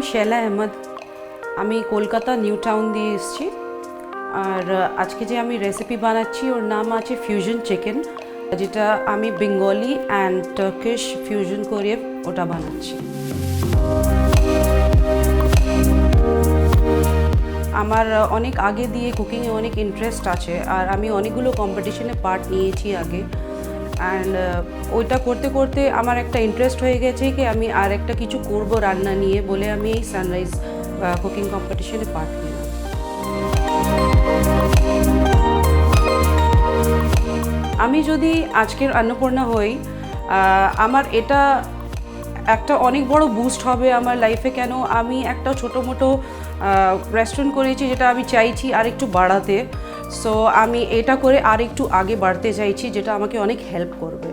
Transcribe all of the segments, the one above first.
Shahla Ahmed. আমি Kolkata new town দিয়ে এসেছি আর আজকে যে আমি রেসিপি বানাচ্ছি ওর নাম আছে ফিউশন চিকেন, যেটা আমি বেঙ্গলি অ্যান্ড টার্কিশ ফিউশন করে ওটা বানাচ্ছি। আমার অনেক আগে দিয়ে কুকিংয়ে অনেক ইন্টারেস্ট আছে আর আমি অনেকগুলো কম্পিটিশনে পার্ট নিয়েছি আগে। অ্যান্ড ওইটা করতে করতে আমার একটা ইন্টারেস্ট হয়ে গেছে কি আমি আর একটা কিছু করবো রান্না নিয়ে, বলে আমি এই সানরাইজ কুকিং কম্পিটিশনে পার্ট নিলাম। আমি যদি আজকের অন্নপূর্ণা হই, আমার এটা একটা অনেক বড় বুস্ট হবে আমার লাইফে। কেন আমি একটা ছোটো মোটো রেস্টুরেন্ট করেছি যেটা আমি চাইছি আর একটু বাড়াতে। সো আমি এটা করে আর একটু আগে বাড়তে চাইছি, যেটা আমাকে অনেক হেল্প করবে।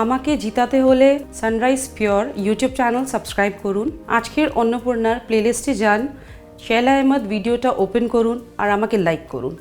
আমাকে জিতাতে হলে sunrise pure YouTube channel subscribe করুন। আজকের অন্নপূর্ণার প্লেলিস্টে যান, শাহলা আহমেদ ভিডিওটা ওপেন করুন আর আমাকে লাইক করুন।